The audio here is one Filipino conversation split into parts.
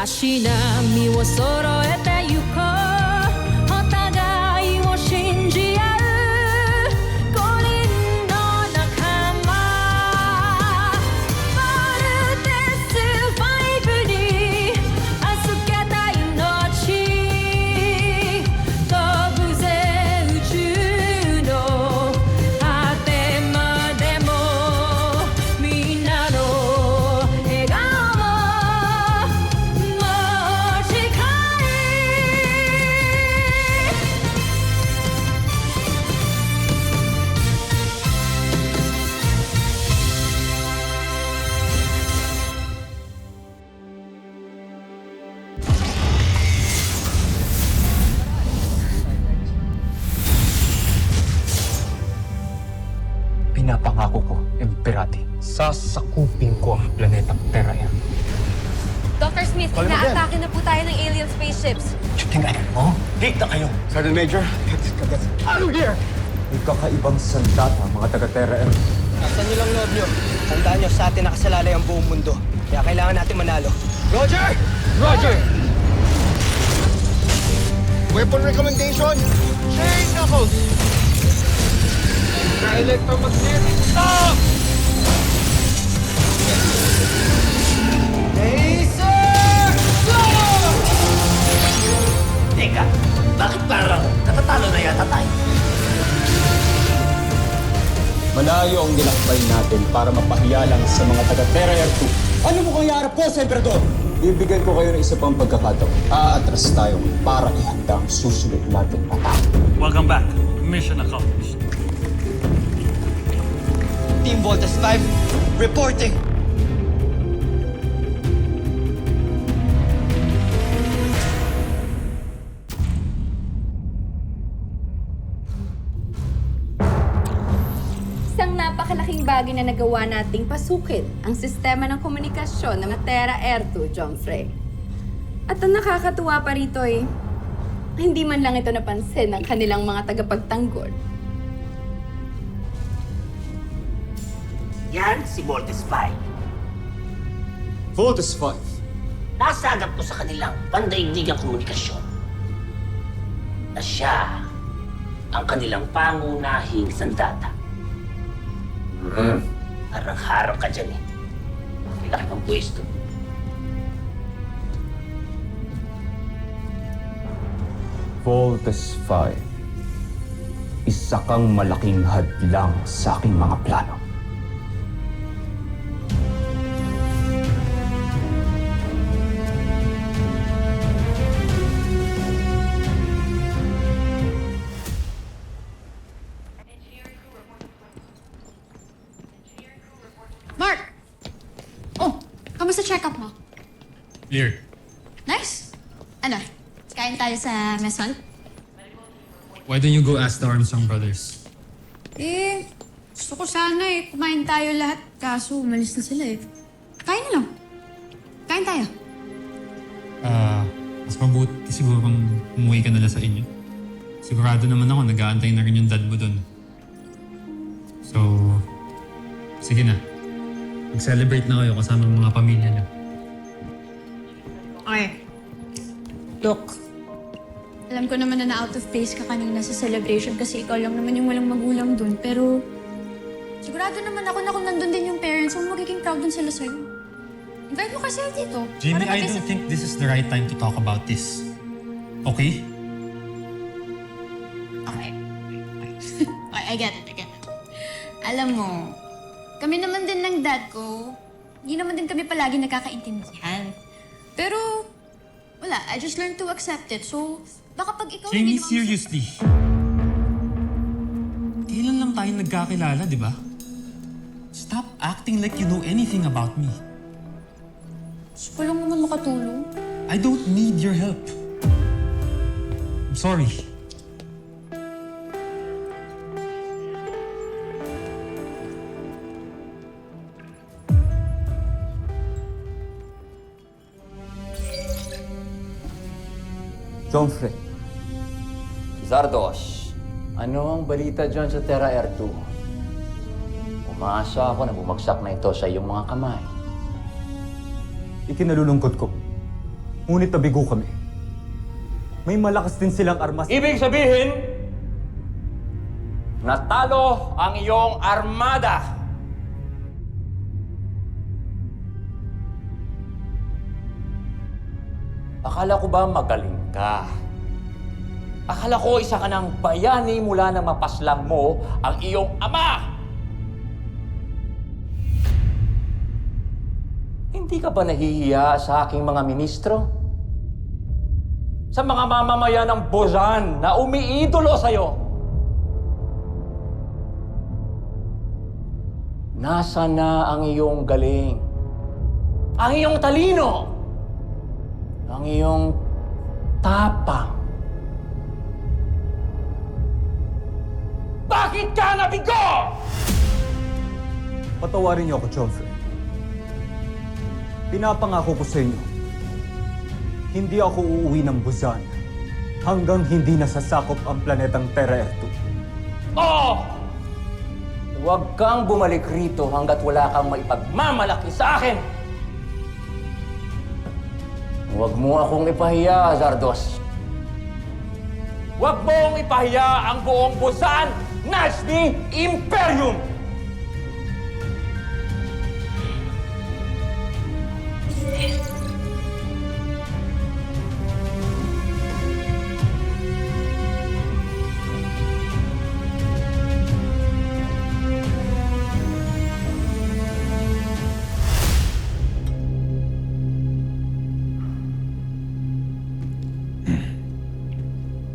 足並みを揃えてゆこうお互いを信じ合う五人の仲間まるでスバイブに預けた命飛ぶぜ宇宙の果てまでもみんなの笑顔も持ち帰Pinapangako ko, Emperati, sasakupin ko ang planetang Terra. Dr. Smith, inaatake na po tayo ng alien spaceships. Tingnan mo, hate na kayo. Sergeant Major, get out of here! May kakaibang sandata, mga taga-Terra. Nasaan niyo lang loob niyo? Tandaan niyo, sa atin nakasalalay ang buong mundo. Kaya kailangan natin manalo. Roger! Roger! Weapon recommendation, chain knuckles! Electromagnetic stop! Laser! Teka, bakit parang natatalo na yata tayo? Malayo ang ginakbay natin para mapahiyalang sa mga taga-Terra 2. Ano mo kang iarap ko sa Emperador? Bibigyan ko kayo ng isa pang pagkakataon. Aatras tayo para ihanda ang susunod nating atake. Welcome back. Mission accomplished. Team Voltes 5, reporting! Isang napakalaking bagay na nagawa nating pasukin ang sistema ng komunikasyon ng Terra Air 2, John Frey. At ang nakakatuwa pa rito hindi man lang ito napansin ng kanilang mga tagapagtanggol. Yan si Voltes 5. Voltes 5. Nasagap ko sa kanilang pandaigdigang komunikasyon na siya ang kanilang pangunahing sandata. Harang-harang ka dyan eh. Laki ng pwesto. Voltes 5. Isa kang malaking hadlang sa aking mga plano. Mark! Oh, kamusta check-up mo? Clear. Nice? Ano? Kain tayo sa mess hall? Why don't you go ask the Armstrong brothers? Gusto ko sana kumain tayo lahat. Kaso, umalis na sila Kain na lang. Kain tayo. Mas mabuti siguro kung umuwi ka nila sa inyo. Sigurado naman ako, nag-aantay na rin yung dad mo dun. So, sige na. Mag-celebrate na kayo kasama ng mga pamilya niyo. Okay. Look, alam ko naman na out of place ka kanina sa celebration kasi ikaw lang naman yung walang magulang dun. Pero, sigurado naman ako na kung nandun din yung parents mo, magiging proud dun sila sa'yo. Invite mo kasi dito. Jamie, Para I don't think this is the right time to talk about this. Okay? Okay. I get it. Alam mo, kami naman din ng dad ko, hindi naman din kami palagi nagkakaintindihan. Pero, wala. I just learned to accept it. So, baka pag ikaw Jamie, hindi naman... seriously. Kailan lang tayo nagkakilala, di ba? Stop acting like you know anything about me. Gusto ko lang naman makatulong. I don't need your help. I'm sorry. John Frey. Zardos, ano ang balita dyan sa Terra Air 2? Umaasa ako na bumagsak na ito sa iyong mga kamay. Ikinalulungkot ko. Ngunit nabigo kami. May malakas din silang armas. Ibig sabihin, natalo ang iyong armada. Akala ko ba magaling ka? Akala ko isa ka ng bayani mula na mapaslang mo ang iyong ama! Hindi ka ba nahihiya sa aking mga ministro? Sa mga mamamayan ng Bozan na umiidolo sa'yo? Nasa na ang iyong galing? Ang iyong talino? Ang iyong tapang? Bakit ka nabigo? Patawarin niyo ako, Joffrey. Pinapangako ko sa inyo, hindi ako uuwi ng Buzan hanggang hindi nasasakop ang planetang Terra-Ertu. Oo! Huwag kang bumalik rito hanggat wala kang maipagmamalaki sa akin! Huwag mo akong ipahiya, Zardos. Huwag mong ipahiya ang buong Buzan Nasty Imperium!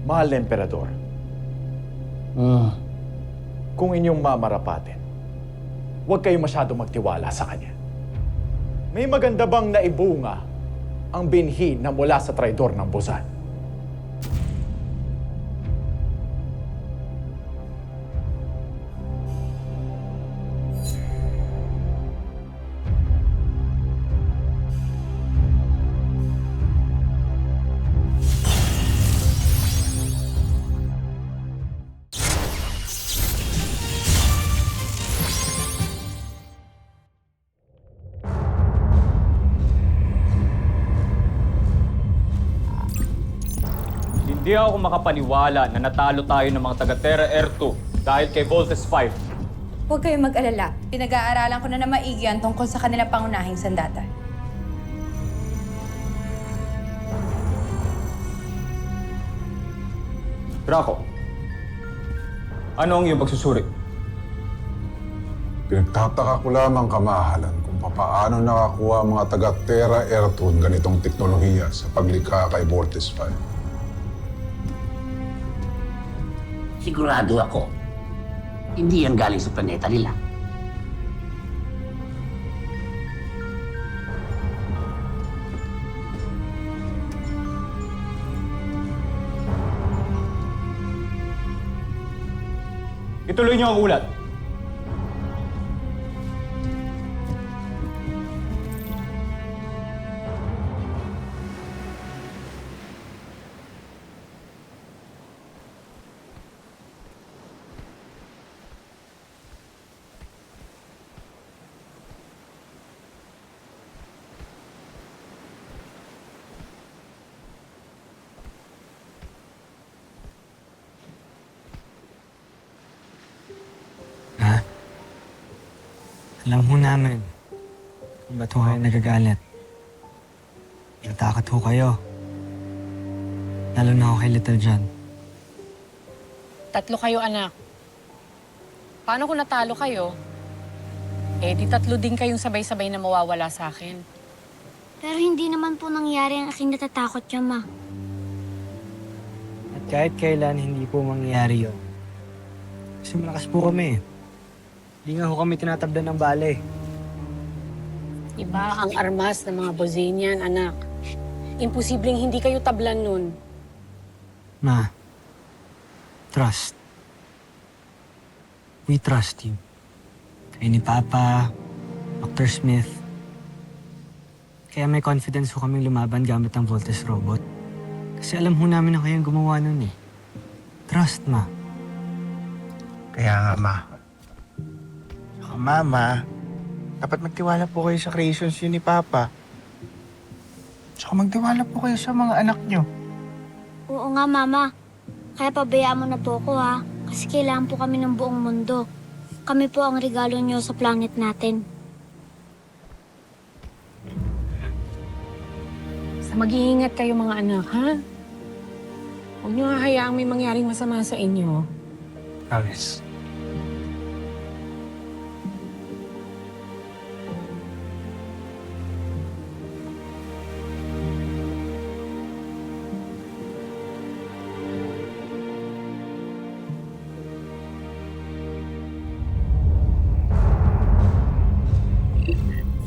Mahal na Emperador, kung inyong mamarapatin, huwag kayo masyado magtiwala sa kanya. May maganda bang naibunga ang binhi na mula sa traidor ng Buzan? Hindi ako makapaniwala na natalo tayo ng mga taga Terra-Ertu dahil kay Voltes 5. Huwag kayong mag-alala. Pinag-aaralan ko na maigi yan tungkol sa kanila pangunahing sandata. Draco, ano ang iyong pagsusuri? Pinagtataka ko lamang, kamahalan, kung paano nakakuha ang mga taga Terra-Ertu ng ganitong teknolohiya sa paglikha kay Voltes 5. Sigurado ako, hindi yan galing sa planeta nila. Ituloy niyo ang ulat. Alam ho namin kung ba't ho kayo nagagalit. Natakot ho kayo. Lalo na ho kay Little John. Tatlo kayo, anak. Paano kung natalo kayo? Eh, di tatlo din kayong sabay-sabay na mawawala sa akin. Pero hindi naman po nangyari ang aking natatakot niya, Ma. At kahit kailan, hindi po mangyayari yun. Kasi malakas po kami. Hindi nga ho kami tinatablan ng bale. Iba ang armas ng mga Bozanian, anak. Imposibleng hindi kayo tablan nun. Ma, trust. We trust you. Kayo ni Papa, Dr. Smith. Kaya may confidence ho kaming lumaban gamit ang Voltes robot. Kasi alam ho namin na kayong gumawa nun eh. Trust, Ma. Kaya nga, Ma. Saka, Mama, dapat magtiwala po kayo sa creations yun ni Papa. Tsaka magtiwala po kayo sa mga anak nyo. Oo nga, Mama. Kaya pabayaan mo na po ako, ha? Kasi kailangan po kami ng buong mundo. Kami po ang regalo niyo sa planet natin. Sa mag-iingat kayo mga anak, ha? Huwag niyo hahayaang may mangyaring masama sa inyo. Promise.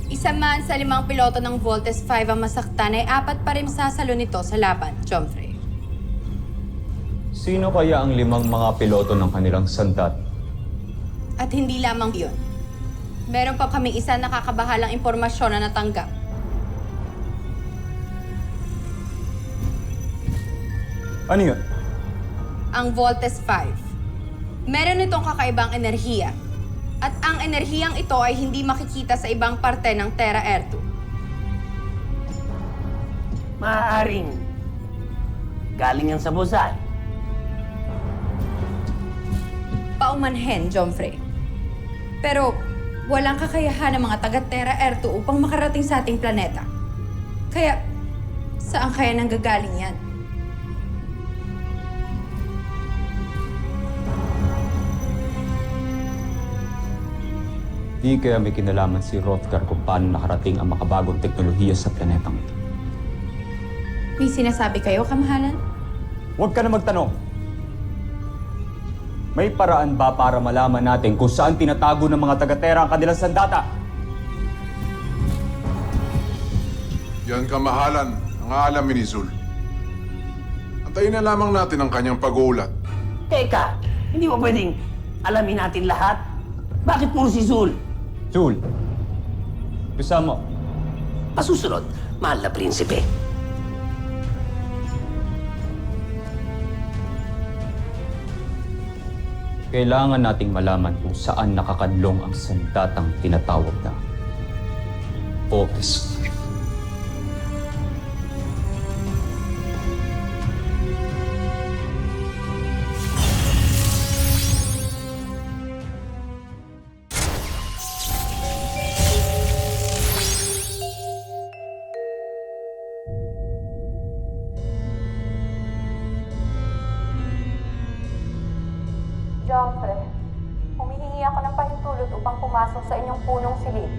Isa man sa 5 piloto ng Voltes 5 ang masaktan ay 4 pa rin sasalo nito sa laban, Jomfrey. Sino kaya ang 5 mga piloto ng kanilang sandat? At hindi lamang yun. Meron pa kaming isa nakakabahalang impormasyon na natanggap. Ano yun? Ang Voltes 5. Meron itong kakaibang enerhiya. At ang enerhiyang ito ay hindi makikita sa ibang parte ng Terra Ertu. Maaaring galing yan sa Buzal. Paumanhin, Jomfrey. Pero walang kakayahan ng mga taga-Terra Ertu upang makarating sa ating planeta. Kaya, saan kaya nanggagaling yan? Di kaya may kinalaman si Hrothgar kung paano nakarating ang makabagong teknolohiya sa planetang ito. May sinasabi kayo, kamahalan? Huwag ka na magtanong. May paraan ba para malaman natin kung saan tinatago ng mga taga-Terra ang kanilang sandata? Yan kamahalan ang aalamin ni Zul. Antayin na lamang natin ang kanyang pag-uulat. Teka, hindi mo pwedeng alamin natin lahat? Bakit puro si Zul? Zul, bisa mo. Pasusunod, mahal na prinsipe. Kailangan nating malaman kung saan nakakadlong ang sandatang tinatawag na Voltes 5. Jomfrey, humihingi ako ng pahintulot upang pumasok sa inyong punong silid.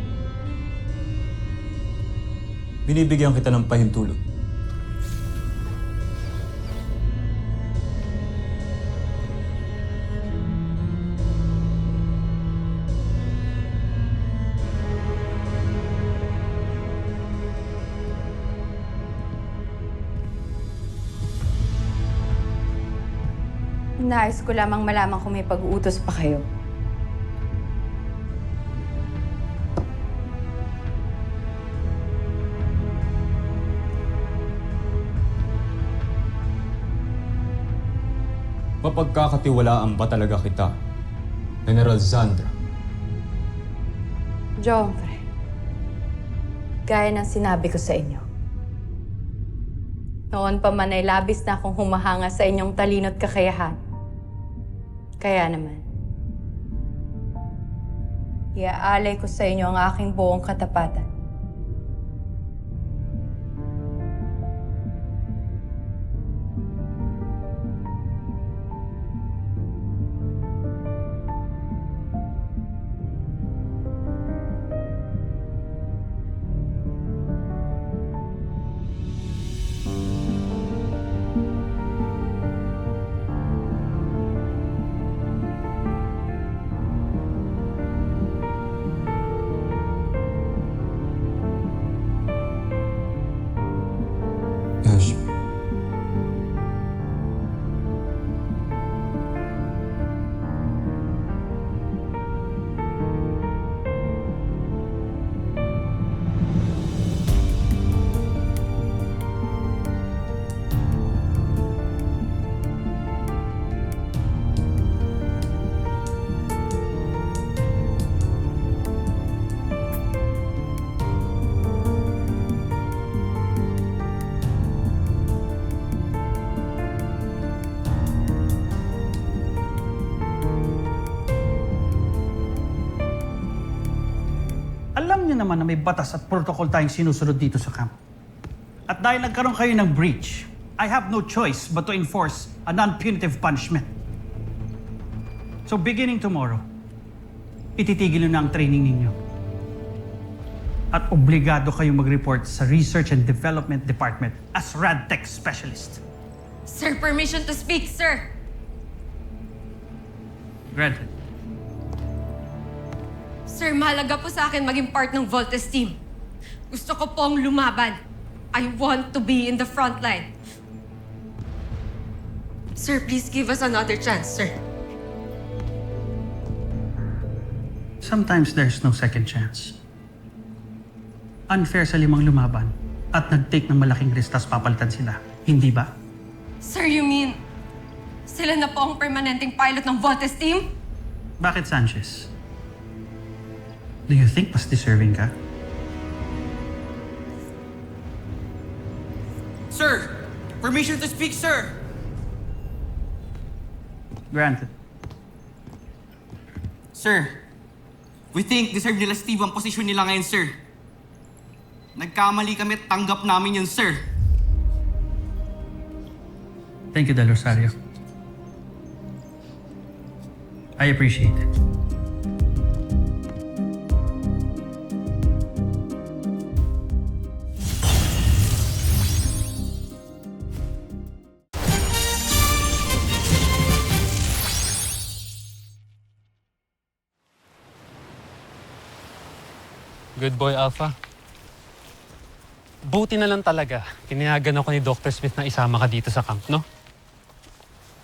Binibigyan kita ng pahintulot. Nais ko lamang malaman kung may pag-uutos pa kayo. Mapagkakatiwalaan ba talaga kita, General Zandra? Jomfrey, gaya ng sinabi ko sa inyo. Noon pa man ay labis na akong humahanga sa inyong talino't kakayahan. Kaya naman, iaalay ko sa inyo ang aking buong katapatan. naman na may batas at protocol tayong sinusunod dito sa camp. At dahil nagkaroon kayo ng breach, I have no choice but to enforce a non-punitive punishment. So beginning tomorrow, ititigil nyo na ang training ninyo. At obligado kayong mag-report sa Research and Development Department as RadTech Specialist. Sir, permission to speak, sir! Granted. Sir, mahalaga po sa akin maging part ng Voltes team. Gusto ko pong lumaban. I want to be in the front line. Sir, please give us another chance, sir. Sometimes there's no second chance. Unfair sa 5 lumaban at nag-take ng malaking risk tas papalitan sila. Hindi ba? Sir, you mean sila na po ang permanenteng pilot ng Voltes team? Bakit, Sanchez? Do you think mas deserving ka? Sir! Permission to speak, sir! Granted. Sir, we think deserve nila Steve ang posisyon nila ngayon, sir. Nagkamali kami at tanggap namin yun, sir. Thank you, Del Rosario. I appreciate it. Good boy, Alpha. Buti na lang talaga. Tinayagan ako ni Dr. Smith na isama ka dito sa camp, no?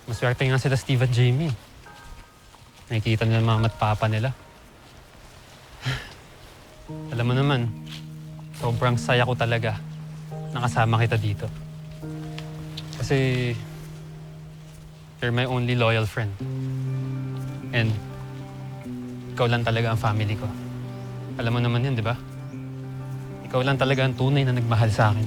Maswerte nga sila Steve at Jamie. Nakikita nila mama at papa nila. Alam mo naman, sobrang saya ko talaga nakasama kita dito. Kasi you're my only loyal friend. And ikaw lang talaga ang family ko. Alam mo naman yan, di ba? Ikaw lang talaga ang tunay na nagmahal sa akin.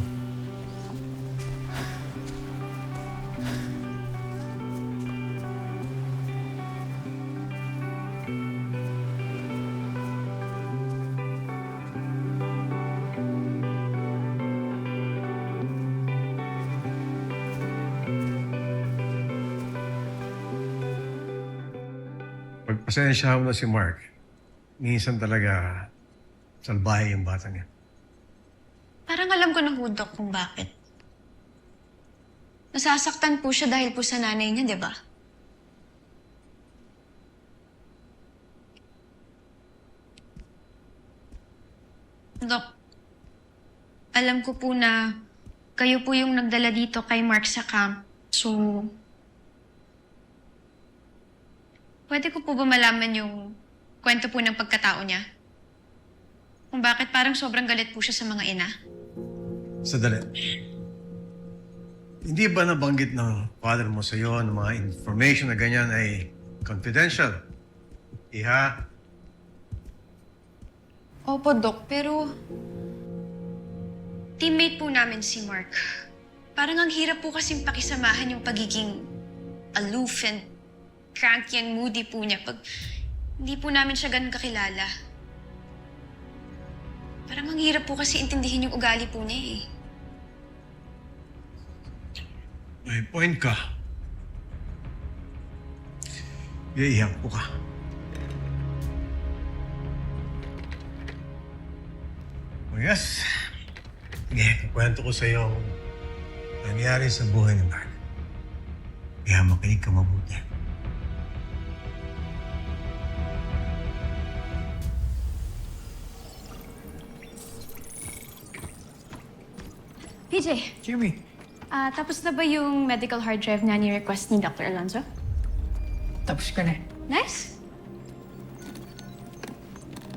Pagpasensya mo na si Mark. Minsan talaga salbahe yung bata niya. Parang alam ko na ho, Doc, kung bakit. Nasasaktan po siya dahil po sa nanay niya, di ba? Doc, alam ko po na kayo po yung nagdala dito kay Mark sa camp. So, pwede ko po ba malaman yung kwento po ng pagkatao niya? Kung bakit parang sobrang galit po siya sa mga ina? Sadali. Hindi ba nabanggit ng father mo sa iyo ng mga information na ganyan ay confidential? Iha? Opo, Doc, pero teammate po namin si Mark. Parang ang hirap po kasing pakisamahan yung pagiging aloof and cranky and moody po niya pag hindi po namin siya ganun kakilala. Parang ang hirap po kasi intindihin yung ugali po niya eh. May point ka. Iiyak po ka. Oh yes. Sige, kwento ko sa iyo ang nangyari sa buhay ni Mark. Kaya makinig ka mabuti. PJ, Jimmy. tapos na ba yung medical hard drive na ni-request ni Dr. Alonzo? Tapos ka na. Nice.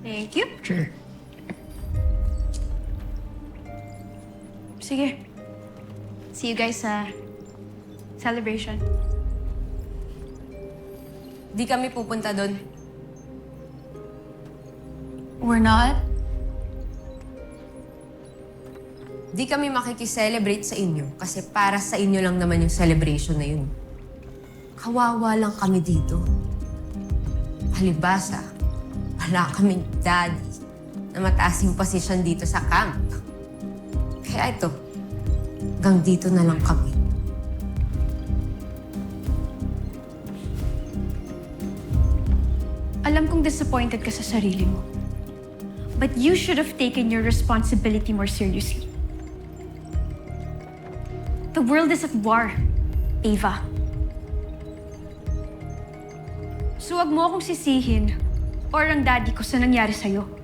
Thank you. Sure. Sige. See you guys sa celebration. Di kami pupunta doon. We're not? Di kami makikiselebrate sa inyo kasi para sa inyo lang naman yung celebration na yun. Kawawa lang kami dito. Halibasa, wala kaming daddy. na mataas yung posisyon dito sa camp. Kaya ito, hanggang dito na lang kami. Alam kong disappointed ka sa sarili mo. But you should have taken your responsibility more seriously. The world is at war, Ava. So wag mo akong sisihin or ang daddy ko sa nangyari sa'yo.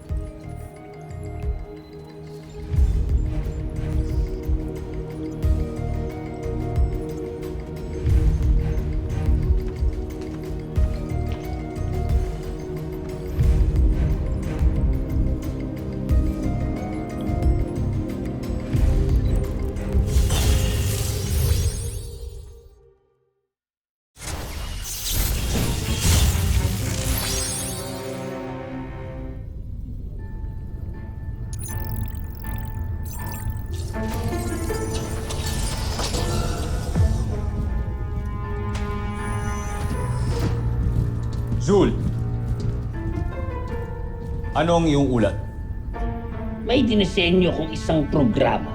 Zul, ano ang iyong ulat? May dinisenyo kong isang programa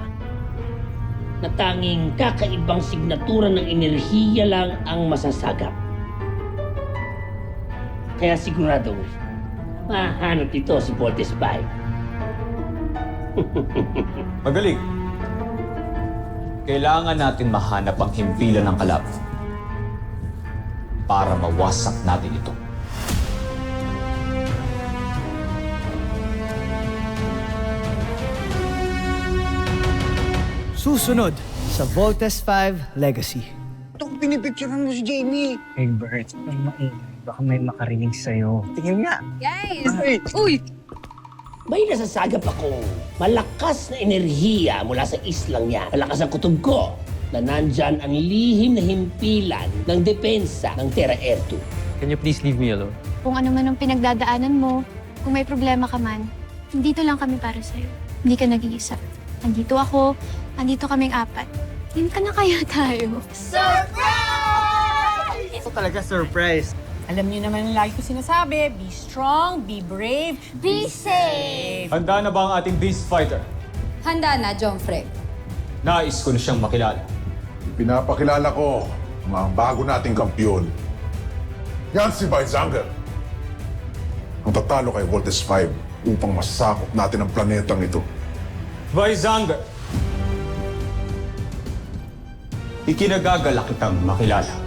na tanging kakaibang signatura ng enerhiya lang ang masasagap. Kaya sigurado, mahanap ito si Voltes 5. Magaling. Kailangan natin mahanap ang himpilan ng kalaban para mawasak natin ito. Susunod sa Voltes 5 Legacy. Itong pinipicturean mo si Jamie. Hey, Bert, may maingay. Baka may makarinig sa'yo. Tingin nga. Guys! Uy! May nasasagap akong malakas na enerhiya mula sa islang yan. Malakas ang kutob ko na nandyan ang lihim na himpilan ng depensa ng Terra Air 2. Can you please leave me alone? Kung ano man ang pinagdadaanan mo, kung may problema ka man, dito lang kami para sa'yo. Hindi ka nag-iisa. Andito ako, andito kaming 4. Yun ka na kaya tayo. Surprise! Ito talaga surprise. Alam niyo naman ang lagi ko sinasabi, be strong, be brave, Be safe! Handa na ba ang ating beast fighter? Handa na, Jomfre. Nais ko na siyang makilala. Pinapakilala ko ang bago nating kampyon. Yan si Baizanger. Ang tatalo kay Voltes 5 upang masakop natin ang planetang ito. Baizanger, ikinagagalak kitang makilala.